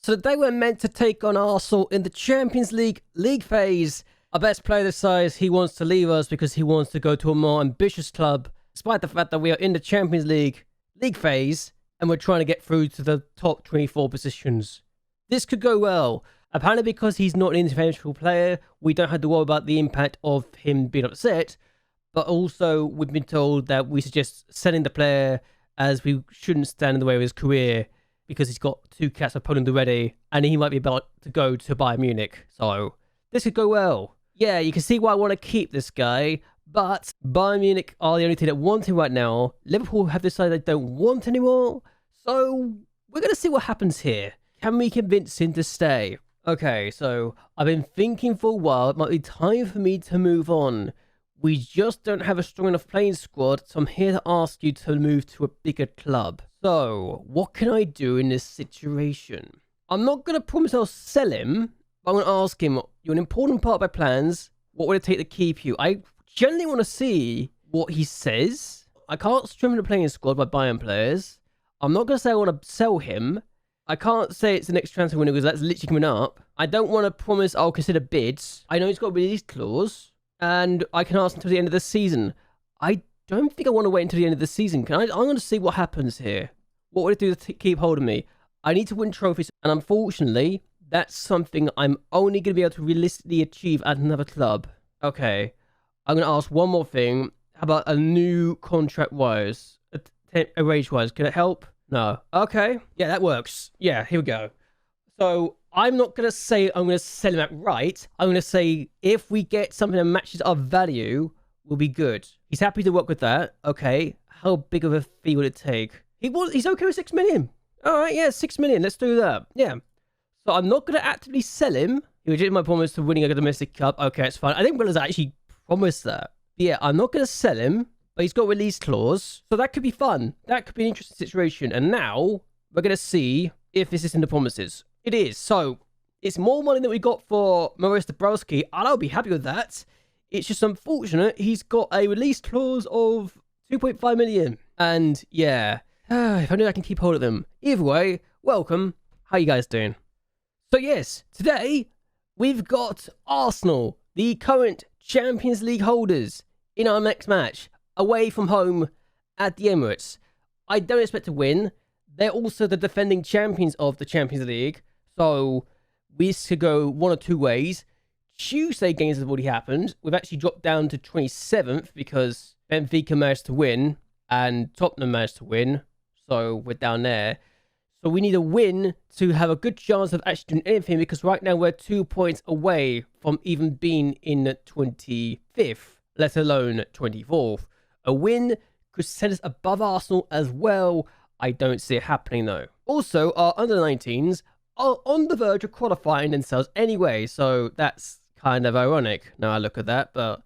So they were meant to take on Arsenal in the Champions League phase. Our best player this size, he wants to leave us because he wants to go to a more ambitious club, despite the fact that we are in the Champions League phase and we're trying to get through to the top 24 positions. This could go well. Apparently because he's not an interventional player, we don't have to worry about the impact of him being upset, but also we've been told that we suggest selling the player as we shouldn't stand in the way of his career because he's got 2 caps of Poland already and he might be about to go to Bayern Munich. So this could go well. Yeah, you can see why I want to keep this guy, but Bayern Munich are the only team that want him right now. Liverpool have decided they don't want anymore, so we're going to see what happens here. Can we convince him to stay? Okay, so I've been thinking for a while. It might be time for me to move on. We just don't have a strong enough playing squad, so I'm here to ask you to move to a bigger club. So, what can I do in this situation? I'm not going to promise I'll sell him, but I'm going to ask him, you're an important part of my plans. What would it take to keep you? I generally want to see what he says. I can't strengthen the playing squad by buying players. I'm not going to say I want to sell him. I can't say it's the next transfer window because that's literally coming up. I don't want to promise I'll consider bids. I know he's got a release clause, and I can ask until the end of the season. I don't think I want to wait until the end of the season. I'm going to see what happens here. What would it do to keep hold of me? I need to win trophies, and unfortunately, that's something I'm only going to be able to realistically achieve at another club. Okay, I'm going to ask one more thing. How about a new contract-wise? A wage-wise, can it help? No. Okay. Yeah, that works. Yeah, here we go. So, I'm not going to say I'm going to sell him outright. I'm going to say if we get something that matches our value, we'll be good. He's happy to work with that. Okay. How big of a fee would it take? He's okay with 6 million. All right, yeah, 6 million. Let's do that. Yeah. So, I'm not going to actively sell him. He rejected my promise to winning a domestic cup. Okay, it's fine. I think Willis actually promised that. But yeah, I'm not going to sell him. But he's got a release clause, so that could be fun. That could be an interesting situation. And now, we're going to see if this is in the promises. It is. So, it's more money than we got for Maurice Dabrowski, and I'll be happy with that. It's just unfortunate he's got a release clause of 2.5 million. And, yeah, if I knew I can keep hold of them. Either way, welcome. How you guys doing? So, yes, today, we've got Arsenal, the current Champions League holders, in our next match. Away from home at the Emirates. I don't expect to win. They're also the defending champions of the Champions League. So, this could go one or two ways. Tuesday games have already happened. We've actually dropped down to 27th because Benfica managed to win and Tottenham managed to win. So, we're down there. So, we need a win to have a good chance of actually doing anything because right now we're 2 points away from even being in the 25th, let alone 24th. A win could send us above Arsenal as well. I don't see it happening though. Also, our under-19s are on the verge of qualifying themselves anyway, so that's kind of ironic now I look at that. But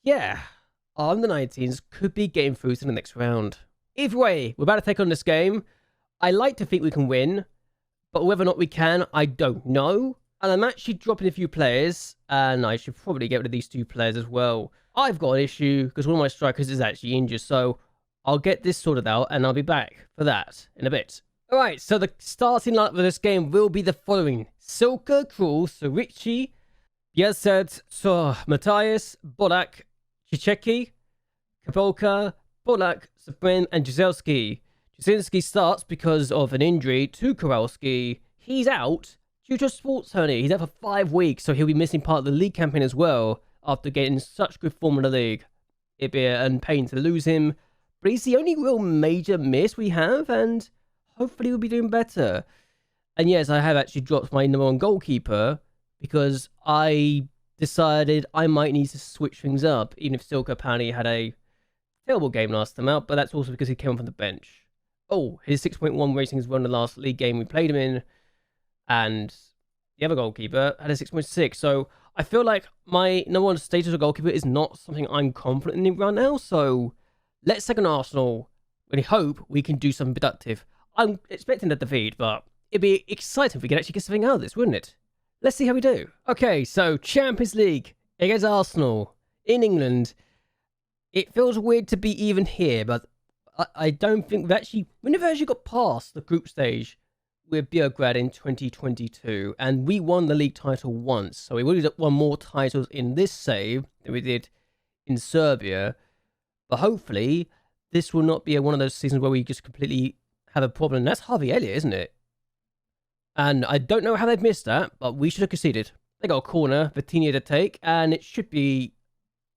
yeah, our under-19s could be getting through to the next round. Either way, we're about to take on this game. I like to think we can win, but whether or not we can, I don't know. And I'm actually dropping a few players, and I should probably get rid of these 2 players as well. I've got an issue because one of my strikers is actually injured, so I'll get this sorted out and I'll be back for that in a bit. Alright, so the starting lineup for this game will be the following. Szulc, Krul, Surici, Bielset, Matthias, Bolak, Chicheki, Kapolka, Bolak, Sabrin, and Jazelski. Jazelski starts because of an injury to Kowalski. He's out due to a sports hernia. He's out for 5 weeks, so he'll be missing part of the league campaign as well. After getting such good form in the league. It'd be a pain to lose him. But he's the only real major miss we have, and hopefully we'll be doing better. And yes, I have actually dropped my number 1 goalkeeper, because I decided I might need to switch things up, even if Szulc apparently had a terrible game last time out, but that's also because he came from the bench. Oh, his 6.1 rating is one of the last league game we played him in, and the other goalkeeper had a 6.6, so I feel like my number 1 status of goalkeeper is not something I'm confident in right now, so let's take on Arsenal and hope we can do something productive. I'm expecting a defeat, but it'd be exciting if we could actually get something out of this, wouldn't it? Let's see how we do. Okay, so Champions League against Arsenal in England. It feels weird to be even here, but I don't think we've never actually got past the group stage with Beograd in 2022, and we won the league title once. So we already won more titles in this save than we did in Serbia. But hopefully, this will not be one of those seasons where we just completely have a problem. That's Harvey Elliott, isn't it? And I don't know how they've missed that, but we should have conceded. They got a corner, Vitinha to take, and it's going to be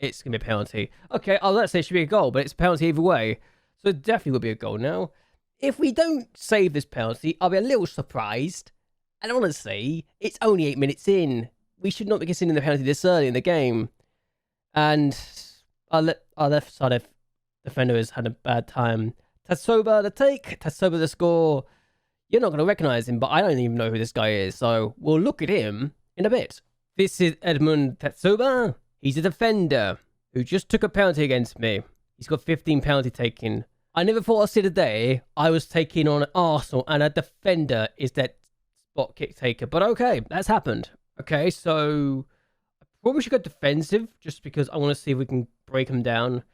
a penalty. Okay, let's say it should be a goal, but it's a penalty either way. So it definitely will be a goal now. If we don't save this penalty, I'll be a little surprised. And honestly, it's only 8 minutes in. We should not be conceding the penalty this early in the game. And our left side defender has had a bad time. Tatsoba the take, Tatsoba the score. You're not going to recognise him, but I don't even know who this guy is. So we'll look at him in a bit. This is Edmund Tatsoba. He's a defender who just took a penalty against me. He's got 15 penalty taking. I never thought I'd see the day I was taking on Arsenal and a defender is that spot kick taker. But okay, that's happened. Okay, so I probably should go defensive just because I want to see if we can break him down.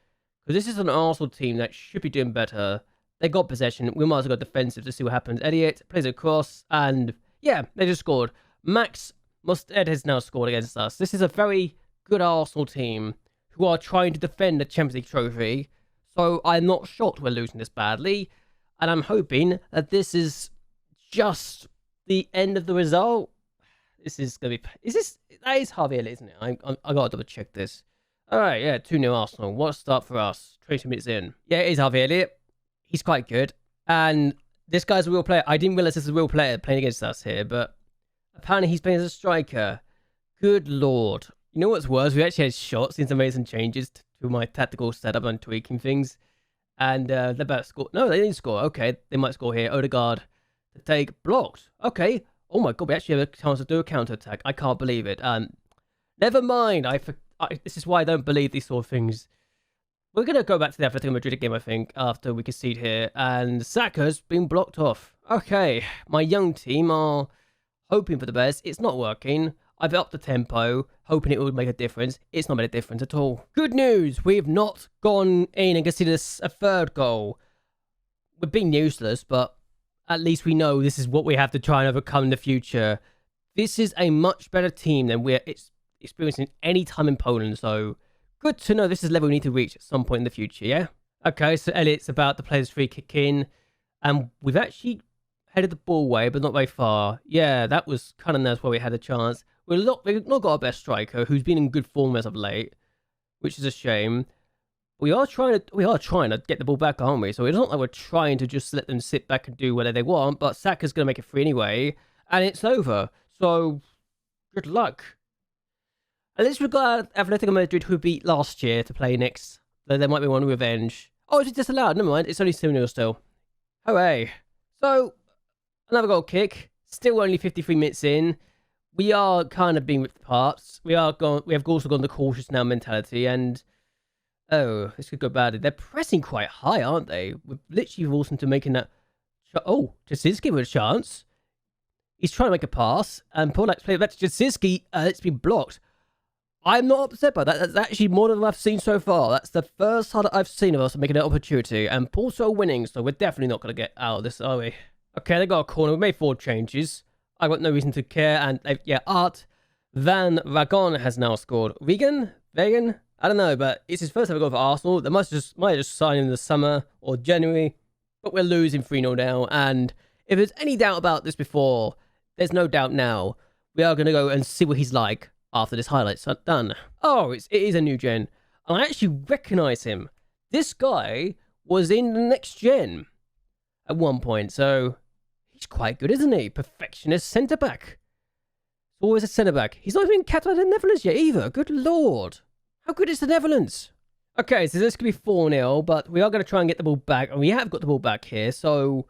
Because this is an Arsenal team that should be doing better. They got possession. We might as well go defensive to see what happens. Elliott plays it across and yeah, they just scored. Max Musted has now scored against us. This is a very good Arsenal team who are trying to defend the Champions League trophy. So I'm not shocked we're losing this badly. And I'm hoping that this is just the end of the result. This is going to be... That is Harvey Elliott, isn't it? I got to double check this. Alright, yeah, 2-0 Arsenal. What a start for us. 22 minutes in. Yeah, it is Harvey Elliott. He's quite good. And this guy's a real player. I didn't realize this is a real player playing against us here. But apparently he's playing as a striker. Good lord. You know what's worse? We actually had shots since I made some changes to my tactical setup and tweaking things. And they're about to score. No, they didn't score. Okay, they might score here. Odegaard to take. Blocked. Okay. Oh my god, we actually have a chance to do a counter-attack. I can't believe it. Never mind. This is why I don't believe these sort of things. We're going to go back to the Atletico Madrid game, I think, after we concede here. And Saka's been blocked off. Okay, my young team are hoping for the best. It's not working. I've upped the tempo, hoping it would make a difference. It's not made a difference at all. Good news, we've not gone in and conceded a third goal. We're being useless, but at least we know this is what we have to try and overcome in the future. This is a much better team than we're experiencing any time in Poland, so good to know this is the level we need to reach at some point in the future, yeah? Okay, so Elliott's about to play this free kick in, and we've actually headed the ball away, but not very far. Yeah, that was kind of nice where we had a chance. We've not got our best striker, who's been in good form as of late, which is a shame. We are trying to get the ball back, aren't we? So it's not like we're trying to just let them sit back and do whatever they want, but Saka's going to make it free anyway, and it's over. So, good luck. And let's regard Atletico Madrid, who beat last year, to play next. Though there might be one revenge. Oh, it's disallowed. Never mind. It's only 7-0 still. Hooray. So, another goal kick. Still only 53 minutes in. We are kind of being ripped apart. We have also gone the cautious now mentality, and oh, this could go badly. They're pressing quite high, aren't they? We're literally forced into making that. Oh, Jasinski with a chance. He's trying to make a pass, and Polak's played back to Jasinski. It's been blocked. I'm not upset by that. That's actually more than I've seen so far. That's the first time that I've seen of us making an opportunity, and Porto winning, so we're definitely not going to get out of this, are we? Okay, they got a corner. We made 4 changes. I've got no reason to care, and yeah, Art Van Ragon has now scored. Vegan? I don't know, but it's his first ever goal for Arsenal. They might have just signed him in the summer or January, but we're losing 3-0 now, and if there's any doubt about this before, there's no doubt now. We are going to go and see what he's like after this highlight's done. Oh, it is a new gen. And I actually recognise him. This guy was in the next gen at one point, so he's quite good, isn't he? Perfectionist centre-back. Always a centre-back. He's not even captain of the Netherlands yet either. Good lord. How good is the Netherlands? Okay, so this could be 4-0, but we are going to try and get the ball back. And we have got the ball back here, so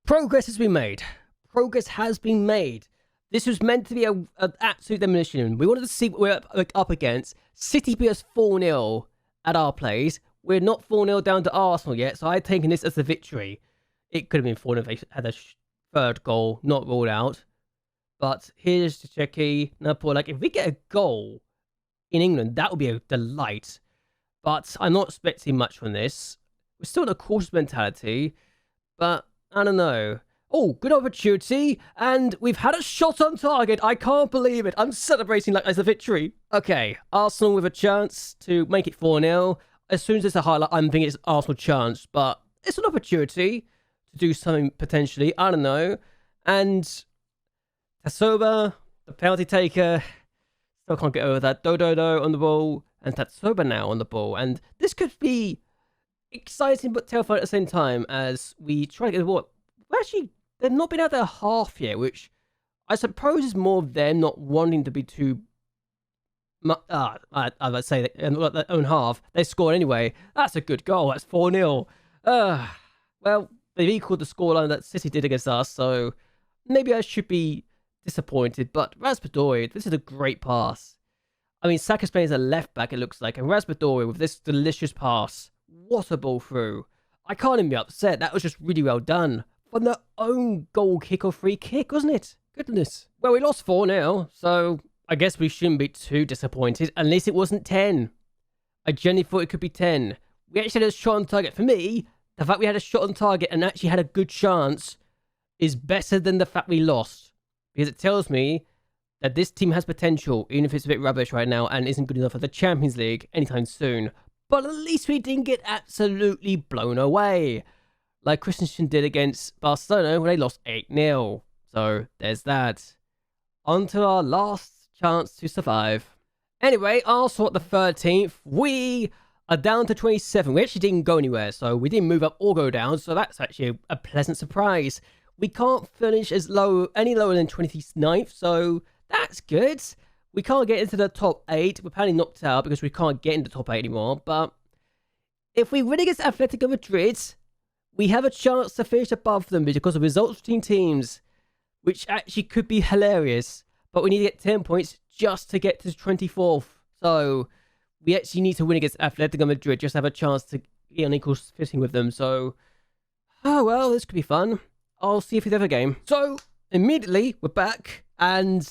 progress has been made. Progress has been made. This was meant to be an absolute demolition. We wanted to see what we're up against. City beat us 4-0 at our place. We're not 4-0 down to Arsenal yet, so I've taken this as a victory. It could have been 4-0 if they had a third goal, not ruled out. But here's Czechia. Now, if we get a goal in England, that would be a delight. But I'm not expecting much from this. We're still in a cautious mentality, but I don't know. Oh, good opportunity. And we've had a shot on target. I can't believe it. I'm celebrating like it's a victory. Okay, Arsenal with a chance to make it 4-0. As soon as it's a highlight, I'm thinking it's Arsenal chance. But it's an opportunity to do something potentially. I don't know. And Tatsoba, the penalty taker, still can't get over that. Dodo on the ball. And Tatsoba now on the ball. And this could be exciting but terrifying at the same time as we try to get the ball. Actually, they've not been out there half yet, which I suppose is more of them not wanting to be too I would say that in their own half. They scored anyway. That's a good goal. That's 4-0. Well, they've equaled the scoreline that City did against us, so maybe I should be disappointed. But Raspadori, this is a great pass. I mean, Saka's playing as a left back, it looks like, and Raspadori with this delicious pass. What a ball through. I can't even be upset. That was just really well done. From their own goal kick or free kick, wasn't it? Goodness. Well, we lost 4-0, so I guess we shouldn't be too disappointed, unless it wasn't 10. I genuinely thought it could be 10. We actually had a shot on target. For me, the fact we had a shot on target and actually had a good chance is better than the fact we lost. Because it tells me that this team has potential, even if it's a bit rubbish right now and isn't good enough for the Champions League anytime soon. But at least we didn't get absolutely blown away, like Christensen did against Barcelona when they lost 8-0. So there's that. On to our last chance to survive. Anyway, Arsenal at the 13th. We are down to 27. We actually didn't go anywhere, so we didn't move up or go down. So that's actually a pleasant surprise. We can't finish any lower than 29th, so that's good. We can't get into the top 8. We're apparently knocked out because we can't get into the top 8 anymore. But if we win against Atletico Madrid, we have a chance to finish above them because of results between teams, which actually could be hilarious. But we need to get 10 points just to get to 24th. So we actually need to win against Atletico Madrid just to have a chance to get on equal footing with them. So, oh well, this could be fun. I'll see if it's ever game. So immediately we're back and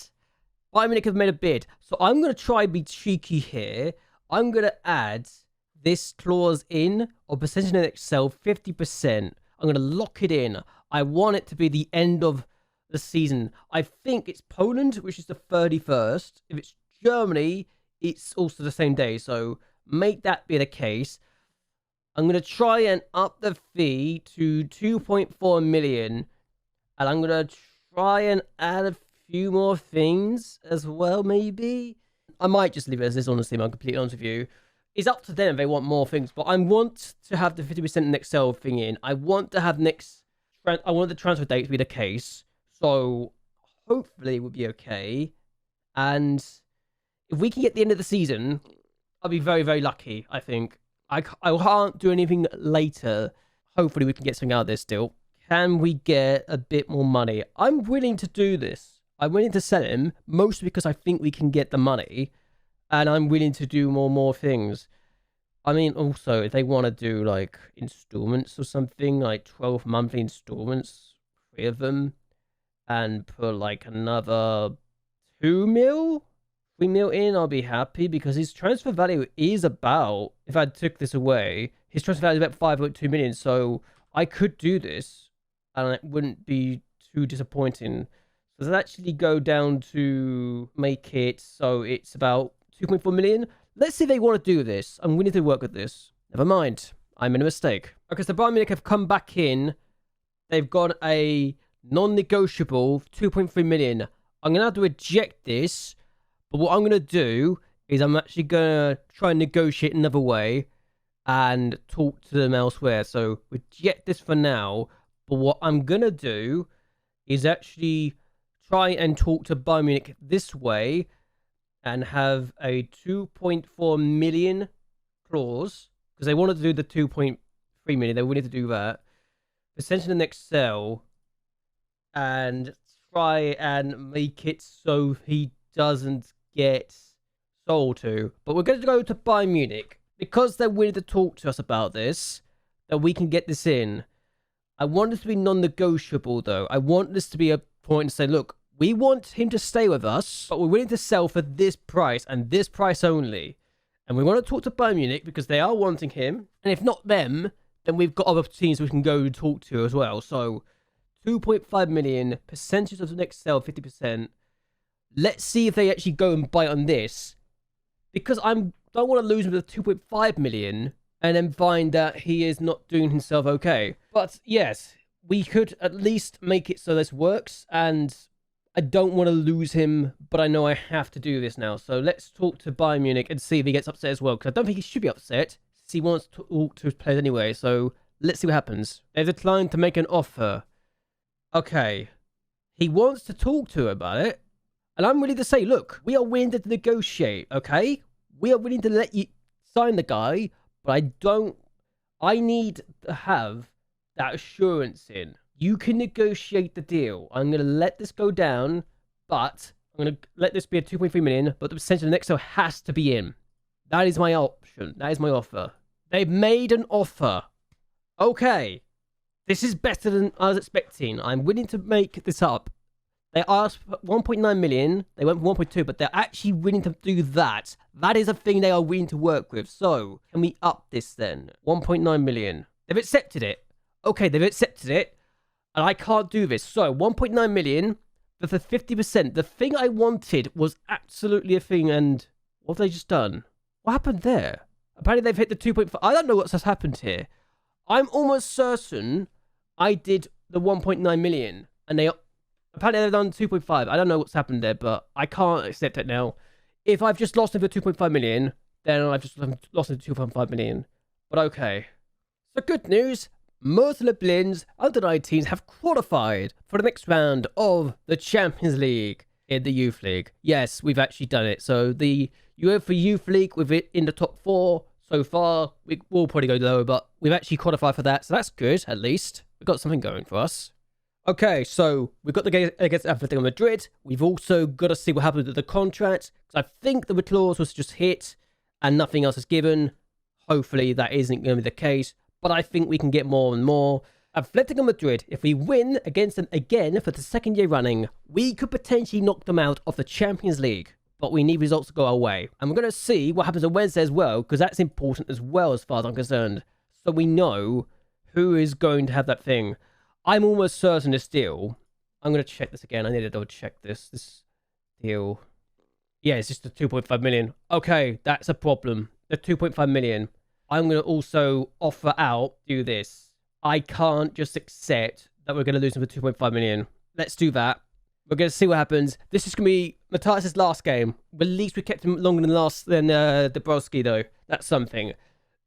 Bayern Munich have made a bid. So I'm going to try and be cheeky here. I'm going to add this clause in, or percentage in Excel, 50%. I'm going to lock it in. I want it to be the end of the season. I think it's Poland, which is the 31st. If it's Germany, it's also the same day. So make that be the case. I'm going to try and up the fee to 2.4 million. And I'm going to try and add a few more things as well, maybe. I might just leave it as this, honestly, I'm completely honest with you. It's up to them if they want more things. But I want to have the 50% in Excel thing in. I want to have I want the transfer date to be the case. So hopefully we'll be okay. And if we can get the end of the season, I'll be very, very lucky, I think. I can't do anything later. Hopefully we can get something out of this still. Can we get a bit more money? I'm willing to do this. I'm willing to sell him, mostly because I think we can get the money. And I'm willing to do more things. I mean, also, if they want to do, like, installments or something, like 12 monthly installments, 3 of them, and put, like, another 2 mil? 3 mil in, I'll be happy because his transfer value is about, if I took this away, his transfer value is about 5.2 million. So I could do this and it wouldn't be too disappointing. So let's actually go down to make it so it's about 2.4 million. Let's see if they want to do this. I'm willing to work with this. Never mind. I made a mistake. Okay, so Bayern Munich have come back in. They've got a non-negotiable 2.3 million. I'm going to have to reject this. But what I'm going to do is I'm actually going to try and negotiate another way and talk to them elsewhere. So reject this for now. But what I'm going to do is actually try and talk to Bayern Munich this way and have a 2.4 million clause. Because they wanted to do the 2.3 million. They wanted to do that. Essentially in Excel. And try and make it so he doesn't get sold to. But we're going to go to Bayern Munich because they're willing to talk to us about this, that we can get this in. I want this to be non-negotiable though. I want this to be a point to say, look, we want him to stay with us, but we're willing to sell for this price and this price only. And we want to talk to Bayern Munich because they are wanting him. And if not them, then we've got other teams we can go and talk to as well. So 2.5 million, percentage of the next sale, 50%. Let's see if they actually go and bite on this. Because I don't want to lose him with 2.5 million and then find that he is not doing himself okay. But yes, we could at least make it so this works. And I don't want to lose him, but I know I have to do this now. So let's talk to Bayern Munich and see if he gets upset as well. Because I don't think he should be upset. He wants to talk to his players anyway. So let's see what happens. They've declined to make an offer. Okay. He wants to talk to her about it. And I'm willing to say, look, we are willing to negotiate, okay? We are willing to let you sign the guy, but I need to have that assurance in. You can negotiate the deal. I'm going to let this go down, but I'm going to let this be a 2.3 million, but the percentage of the next sale has to be in. That is my option. That is my offer. They've made an offer. Okay. This is better than I was expecting. I'm willing to make this up. They asked for 1.9 million. They went for 1.2, but they're actually willing to do that. That is a thing they are willing to work with. So, can we up this then? 1.9 million. They've accepted it. Okay, they've accepted it. And I can't do this. So, 1.9 million for 50%. The thing I wanted was absolutely a thing. And what have they just done? What happened there? Apparently, they've hit the 2.5. I don't know what's just happened here. I'm almost certain I did the 1.9 million. And they... Apparently they've done 2.5. I don't know what's happened there, but I can't accept it now. If I've just lost him for 2.5 million, then I've just lost him for 2.5 million. But okay. So good news. Most Lublin's under-19s have qualified for the next round of the Champions League in the Youth League. Yes, we've actually done it. So the UEFA Youth League, with it in the top 4 so far. We will probably go lower, but we've actually qualified for that. So that's good, at least. We've got something going for us. Okay, so we've got the game against Atletico Madrid. We've also got to see what happens with the contract. Because I think the clause was just hit and nothing else is given. Hopefully that isn't going to be the case. But I think we can get more and more. Atletico Madrid, if we win against them again for the second year running, we could potentially knock them out of the Champions League. But we need results to go our way. And we're going to see what happens on Wednesday as well. Because that's important as well as far as I'm concerned. So we know who is going to have that thing. I'm almost certain this deal... I'm going to check this again. I need to double check this. This deal... Yeah, it's just the 2.5 million. Okay, that's a problem. The 2.5 million. I'm going to also offer out, do this. I can't just accept that we're going to lose him for 2.5 million. Let's do that. We're going to see what happens. This is going to be Matthias' last game. At least we kept him longer than Dabrowski, though. That's something.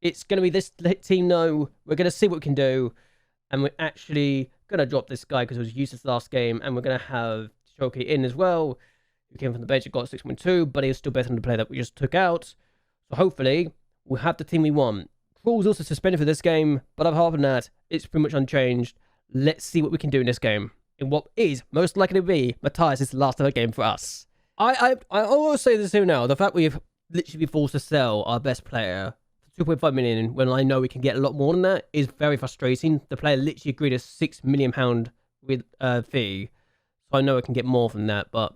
It's going to be this team, though. We're going to see what we can do. And we're actually going to drop this guy because it was useless last game. And we're going to have Shoki in as well. Who came from the bench and got 6.2. But he was still better than the player that we just took out. So hopefully, we'll have the team we want. Krul's also suspended for this game. But apart from that, it's pretty much unchanged. Let's see what we can do in this game. In what is most likely to be Matthias' last ever game for us. I always say this here now. The fact we've literally been forced to sell our best player 2.5 million when I know we can get a lot more than that is very frustrating. The player literally agreed a £6 million with fee, so I know I can get more than that. But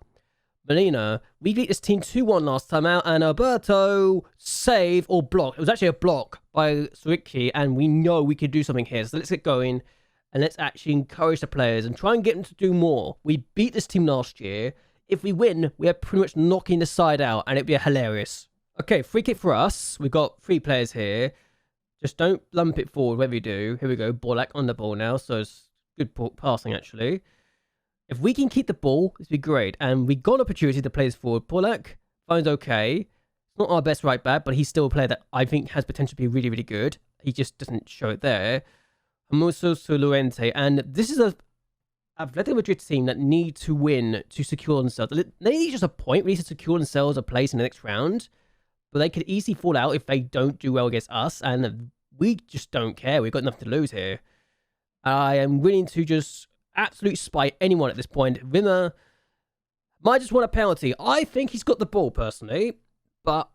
Melina, we beat this team 2-1 last time out, and Alberto save or block. It was actually a block by Szulc, and we know we could do something here. So let's get going and let's actually encourage the players and try and get them to do more. We beat this team last year. If we win, we are pretty much knocking the side out, and it'd be hilarious. Okay, free kick for us. We've got 3 players here. Just don't lump it forward, whatever you do. Here we go. Borlak on the ball now, so it's good passing, actually. If we can keep the ball, this would be great. And we got an opportunity to play this forward. Borlak finds okay. It's not our best right back, but he's still a player that I think has potential to be really, really good. He just doesn't show it there. Hermoso Soluente. And this is a Atletico Madrid team that need to win to secure themselves. They need just a point. We need to secure themselves a place in the next round. But they could easily fall out if they don't do well against us. And we just don't care. We've got nothing to lose here. I am willing to just absolutely spite anyone at this point. Rimmer might just want a penalty. I think he's got the ball, personally. But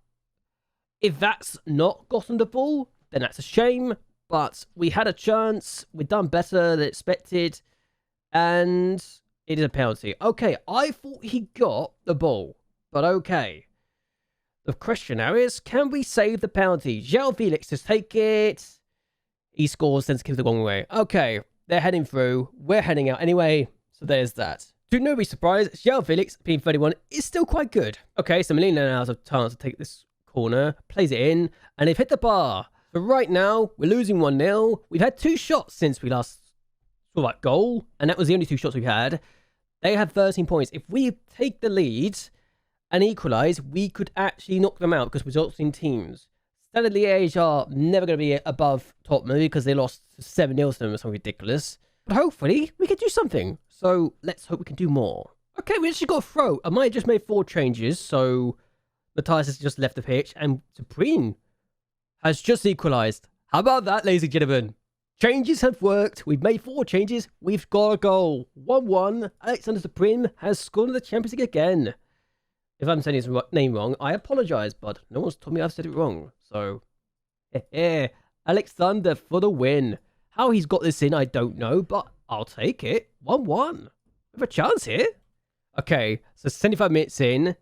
if that's not gotten the ball, then that's a shame. But we had a chance. We've done better than expected. And it is a penalty. Okay, I thought he got the ball. But okay. The question now is, can we save the penalty? João Felix just take it. He scores, then gives the wrong way. Okay, They're heading through. We're heading out anyway. So there's that. To nobody's surprise, João Felix, being 31, is still quite good. Okay, so Molina now has a chance to take this corner, plays it in, and they've hit the bar. So right now, we're losing 1-0. We've had 2 shots since we last saw that goal, and that was the only 2 shots we've had. They had 13 points. If we take the lead and equalise, we could actually knock them out because results in teams. Stade Liège are never going to be above Tottenham because they lost 7-0 to them or something ridiculous. But hopefully, we can do something. So let's hope we can do more. Okay, we actually got a throw. I might have just made 4 changes. So Matthias has just left the pitch and Supreme has just equalised. How about that, ladies and gentlemen? Changes have worked. We've made 4 changes. We've got a goal. 1-1. Alexander Supreme has scored in the Champions League again. If I'm saying his name wrong, I apologise, but no one's told me I've said it wrong. So, Alexander for the win. How he's got this in, I don't know, but I'll take it. 1-1. We have a chance here. Okay, so 75 minutes in.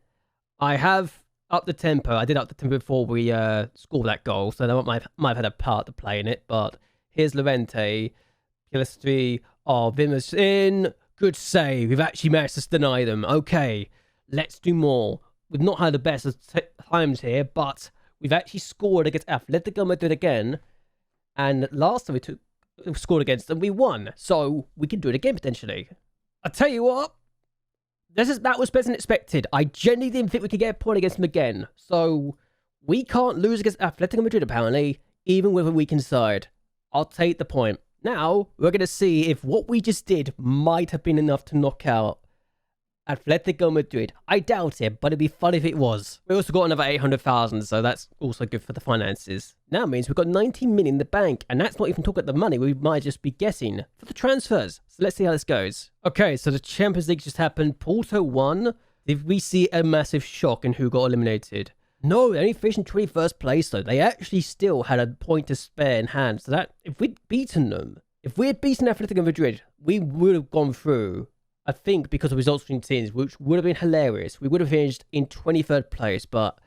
I have upped the tempo. I did up the tempo before we scored that goal, so I might have had a part to play in it, but here's Lorente. Pilastri. Oh, Vimmer's in. Good save. We've actually managed to deny them. Okay, let's do more. We've not had the best of times here, but we've actually scored against Atlético Madrid again. And last time we scored against them, we won. So we can do it again, potentially. I tell you what, that was better than expected. I genuinely didn't think we could get a point against them again. So we can't lose against Atlético Madrid, apparently, even with a weakened side. I'll take the point. Now, we're going to see if what we just did might have been enough to knock out Atlético Madrid. I doubt it, but it'd be fun if it was. We also got another 800,000, so that's also good for the finances. Now it means we've got 19 million in the bank, and that's not even talking about the money we might just be getting for the transfers. So let's see how this goes. Okay, so the Champions League just happened. Porto won. Did we see a massive shock in who got eliminated? No, they only finished in 21st place, though. They actually still had a point to spare in hand. So that, if we'd beaten them, if we had beaten Atlético Madrid, we would have gone through, I think, because of results from teams, which would have been hilarious. We would have finished in 23rd place, but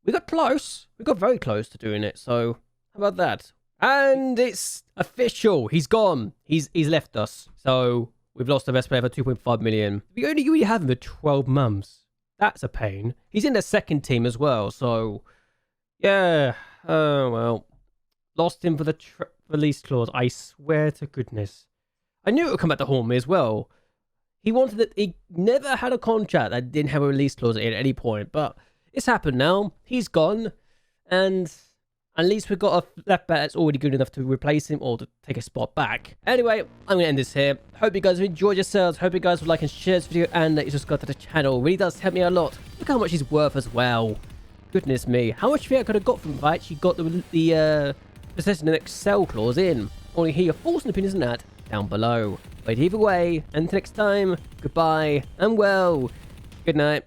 we got close. We got very close to doing it, so how about that? And it's official. He's gone. He's left us. So we've lost the best player for 2.5 million. We only really have him for 12 months. That's a pain. He's in the second team as well, so yeah. Oh, well. Lost him for the release clause. I swear to goodness. I knew it would come back to haunt me as well. He wanted it. He never had a contract that didn't have a release clause at any point, but it's happened now. He's gone, and at least we've got a left back that's already good enough to replace him or to take a spot back. Anyway, I'm going to end this here. Hope you guys have enjoyed yourselves. Hope you guys would like and share this video and that you subscribe to the channel. It really does help me a lot. Look how much he's worth as well. Goodness me. How much I could have got from him if I actually got the possession and excel clause in. Only hear your thoughts and opinions on that down below. But either way, until next time, goodbye and well, good night.